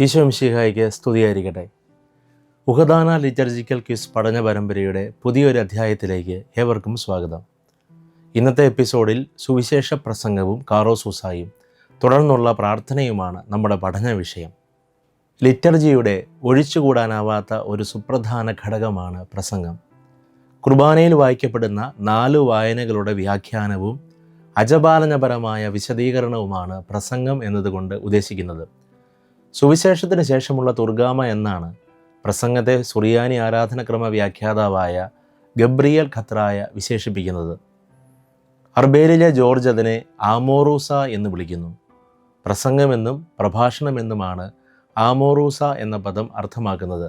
ഈശോ മിശിഹായ്ക്ക് സ്തുതിയായിരിക്കട്ടെ. ഉഹദാന liturgical quiz പഠന പരമ്പരയുടെ പുതിയൊരു അധ്യായത്തിലേക്ക് ഏവർക്കും സ്വാഗതം. ഇന്നത്തെ എപ്പിസോഡിൽ സുവിശേഷ പ്രസംഗവും കാറോസൂസായും തുടർന്നുള്ള പ്രാർത്ഥനയുമാണ് നമ്മുടെ പഠന വിഷയം. ലിറ്റർജിയുടെ ഒഴിച്ചുകൂടാനാവാത്ത ഒരു സുപ്രധാന ഘടകമാണ് പ്രസംഗം. കുർബാനയിൽ വായിക്കപ്പെടുന്ന 4 വായനകളുടെ വ്യാഖ്യാനവും അജപാലനപരമായ വിശദീകരണവുമാണ് പ്രസംഗം എന്നതുകൊണ്ട് ഉദ്ദേശിക്കുന്നത്. സുവിശേഷത്തിന് ശേഷമുള്ള തുർഗാമ എന്നാണ് പ്രസംഗത്തെ സുറിയാനി ആരാധനക്രമ വ്യാഖ്യാതാവായ ഗബ്രിയേൽ ഖത്രായ വിശേഷിപ്പിക്കുന്നത്. അർബേലിലെ ജോർജ് അതിനെ ആമോറൂസ എന്ന് വിളിക്കുന്നു. പ്രസംഗമെന്നും പ്രഭാഷണമെന്നുമാണ് ആമോറൂസ എന്ന പദം അർത്ഥമാക്കുന്നത്.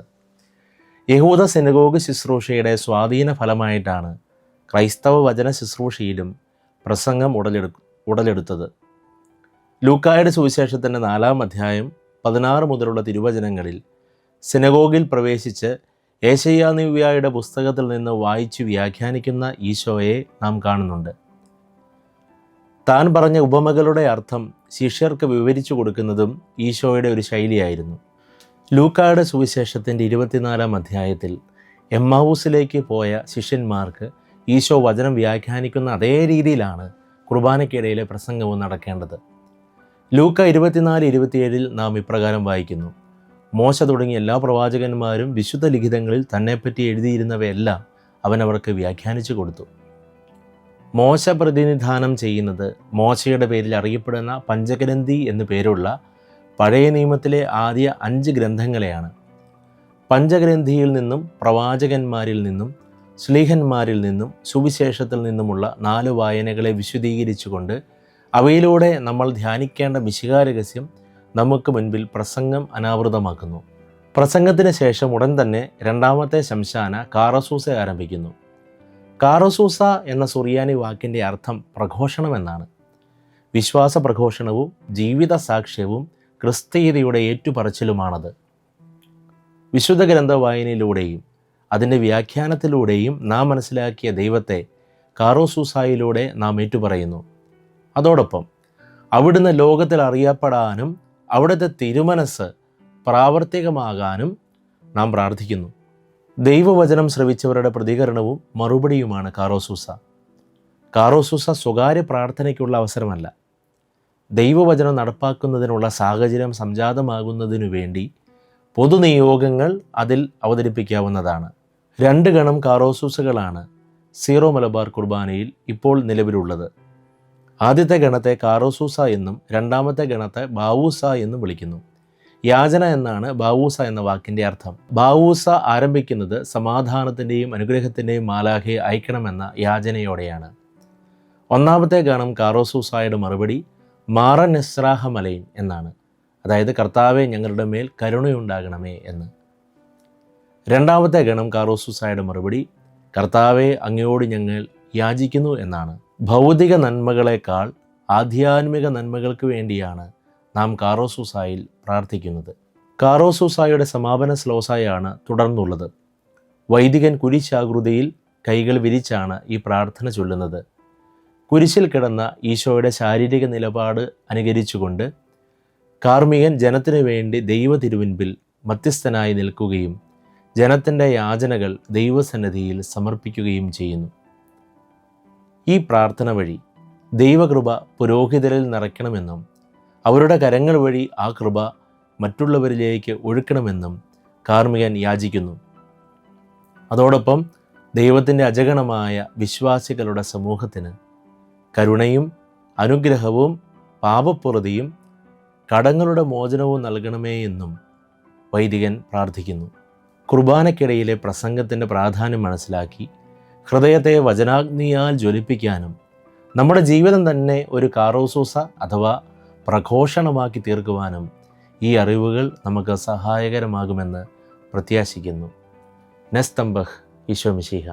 യഹൂദ സിനഗോഗ് ശുശ്രൂഷയുടെ സ്വാധീന ഫലമായിട്ടാണ് ക്രൈസ്തവ വചന ശുശ്രൂഷയിലും പ്രസംഗം ഉടലെടുത്തത്. ലൂക്കായുടെ സുവിശേഷത്തിൻ്റെ 4-ാം അധ്യായം 16 മുതലുള്ള തിരുവചനങ്ങളിൽ സിനഗോഗിൽ പ്രവേശിച്ച് ഏശയ്യാനബിയുടെ പുസ്തകത്തിൽ നിന്ന് വായിച്ചു വ്യാഖ്യാനിക്കുന്ന ഈശോയെ നാം കാണുന്നുണ്ട്. താൻ പറഞ്ഞ ഉപമകളുടെ അർത്ഥം ശിഷ്യർക്ക് വിവരിച്ചു കൊടുക്കുന്നതും ഈശോയുടെ ഒരു ശൈലിയായിരുന്നു. ലൂക്കായുടെ സുവിശേഷത്തിൻ്റെ 24-ാം അധ്യായത്തിൽ എമ്മാവൂസിലേക്ക് പോയ ശിഷ്യന്മാർക്ക് ഈശോ വചനം വ്യാഖ്യാനിക്കുന്ന അതേ രീതിയിലാണ് കുർബാനയ്ക്കിടയിലെ പ്രസംഗവും നടക്കേണ്ടത്. ലൂക്ക 24-27 നാം ഇപ്രകാരം വായിക്കുന്നു: മോശ തുടങ്ങിയ എല്ലാ പ്രവാചകന്മാരും വിശുദ്ധ ലിഖിതങ്ങളിൽ തന്നെപ്പറ്റി എഴുതിയിരുന്നവയെല്ലാം അവൻ അവർക്ക് വ്യാഖ്യാനിച്ചു കൊടുത്തു. മോശ പ്രതിനിധാനം ചെയ്യുന്നത് മോശയുടെ പേരിൽ അറിയപ്പെടുന്ന പഞ്ചഗ്രന്ഥി എന്നു പേരുള്ള പഴയ നിയമത്തിലെ ആദ്യ 5 ഗ്രന്ഥങ്ങളെയാണ്. പഞ്ചഗ്രന്ഥിയിൽ നിന്നും പ്രവാചകന്മാരിൽ നിന്നും ശ്ലീഹന്മാരിൽ നിന്നും സുവിശേഷത്തിൽ നിന്നുമുള്ള 4 വായനകളെ വിശദീകരിച്ചുകൊണ്ട് അവയിലൂടെ നമ്മൾ ധ്യാനിക്കേണ്ട മിശിഹാരഹസ്യം നമുക്ക് മുൻപിൽ പ്രസംഗം അനാവൃതമാക്കുന്നു. പ്രസംഗത്തിന് ശേഷം ഉടൻ തന്നെ 2ാമത്തെ ശംശാന കാറസൂസ ആരംഭിക്കുന്നു. കാറസൂസ എന്ന സുറിയാനി വാക്കിൻ്റെ അർത്ഥം പ്രഘോഷണം എന്നാണ്. വിശ്വാസ പ്രഘോഷണവും ജീവിത സാക്ഷ്യവും ക്രിസ്തീയതയുടെ ഏറ്റുപറച്ചിലുമാണത്. വിശുദ്ധ ഗ്രന്ഥ വായനയിലൂടെയും അതിൻ്റെ വ്യാഖ്യാനത്തിലൂടെയും നാം മനസ്സിലാക്കിയ ദൈവത്തെ കാറോസൂസായിലൂടെ നാം ഏറ്റുപറയുന്നു. അതോടൊപ്പം അവിടുന്ന് ലോകത്തിൽ അറിയപ്പെടാനും അവിടുത്തെ തിരുമനസ് പ്രാവർത്തികമാകാനും നാം പ്രാർത്ഥിക്കുന്നു. ദൈവവചനം ശ്രവിച്ചവരുടെ പ്രതികരണവും മറുപടിയുമാണ് കാറോസൂസ. കാറോസൂസ സ്വകാര്യ പ്രാർത്ഥനയ്ക്കുള്ള അവസരമല്ല. ദൈവവചനം നടപ്പാക്കുന്നതിനുള്ള സാഹചര്യം സംജാതമാകുന്നതിനു വേണ്ടി പൊതുനിയോഗങ്ങൾ അതിൽ അവതരിപ്പിക്കാവുന്നതാണ്. 2 ഗണം കാറോസൂസകളാണ് സീറോ മലബാർ കുർബാനയിൽ ഇപ്പോൾ നിലവിലുള്ളത്. ആദ്യത്തെ ഗണത്തെ കാറോസൂസ എന്നും 2ാമത്തെ ഗണത്തെ ബാവൂസ എന്നും വിളിക്കുന്നു. യാചന എന്നാണ് ബാവൂസ എന്ന വാക്കിൻ്റെ അർത്ഥം. ബാവൂസ ആരംഭിക്കുന്നത് സമാധാനത്തിൻ്റെയും അനുഗ്രഹത്തിൻ്റെയും മാലാഖയെ അയക്കണമെന്ന യാചനയോടെയാണ്. 1ാമത്തെ ഗണം കാറോസൂസായുടെ മറുപടി മാറൻ എസ്രാഹ മലയിൻ എന്നാണ്. അതായത് കർത്താവെ ഞങ്ങളുടെ മേൽ കരുണയുണ്ടാകണമേ എന്ന്. 2ാമത്തെ ഗണം കാറോസൂസായുടെ മറുപടി കർത്താവെ അങ്ങയോട് ഞങ്ങൾ യാചിക്കുന്നു എന്നാണ്. ഭൗതിക നന്മകളെക്കാൾ ആധ്യാത്മിക നന്മകൾക്ക് വേണ്ടിയാണ് നാം കാറോസൂസായിൽ പ്രാർത്ഥിക്കുന്നത്. കാറോസൂസായുടെ സമാപന ശ്ലോസായാണ് തുടർന്നുള്ളത്. വൈദികൻ കുരിശാകൃതിയിൽ കൈകൾ വിരിച്ചാണ് ഈ പ്രാർത്ഥന ചൊല്ലുന്നത്. കുരിശിൽ കിടന്ന ഈശോയുടെ ശാരീരിക നിലപാട് അനുകരിച്ചുകൊണ്ട് കാർമികൻ ജനത്തിനു വേണ്ടി ദൈവ തിരുമുൻപിൽ മധ്യസ്ഥനായി നിൽക്കുകയും ജനത്തിൻ്റെ യാചനകൾ ദൈവസന്നിധിയിൽ സമർപ്പിക്കുകയും ചെയ്യുന്നു. ഈ പ്രാർത്ഥന വഴി ദൈവകൃപ പുരോഹിതരിൽ നിറയ്ക്കണമെന്നും അവരുടെ കരങ്ങൾ വഴി ആ കൃപ മറ്റുള്ളവരിലേക്ക് ഒഴുക്കണമെന്നും കാർമികൻ യാചിക്കുന്നു. അതോടൊപ്പം ദൈവത്തിൻ്റെ അജഗണമായ വിശ്വാസികളുടെ സമൂഹത്തിന് കരുണയും അനുഗ്രഹവും പാപപ്പുറതിയും കടങ്ങളുടെ മോചനവും നൽകണമേ എന്നും വൈദികൻ പ്രാർത്ഥിക്കുന്നു. കുർബാനയ്ക്കിടയിലെ പ്രസംഗത്തിൻ്റെ പ്രാധാന്യം മനസ്സിലാക്കി ഹൃദയത്തെ വചനാഗ്നിയാൽ ജ്വലിപ്പിക്കാനും നമ്മുടെ ജീവിതം തന്നെ ഒരു കാറോസൂസ അഥവാ പ്രഘോഷണമാക്കി തീർക്കുവാനും ഈ അറിവുകൾ നമുക്ക് സഹായകരമാകുമെന്ന് പ്രത്യാശിക്കുന്നു. നെസ്തംബഹ് ഈശോ മിശിഹ.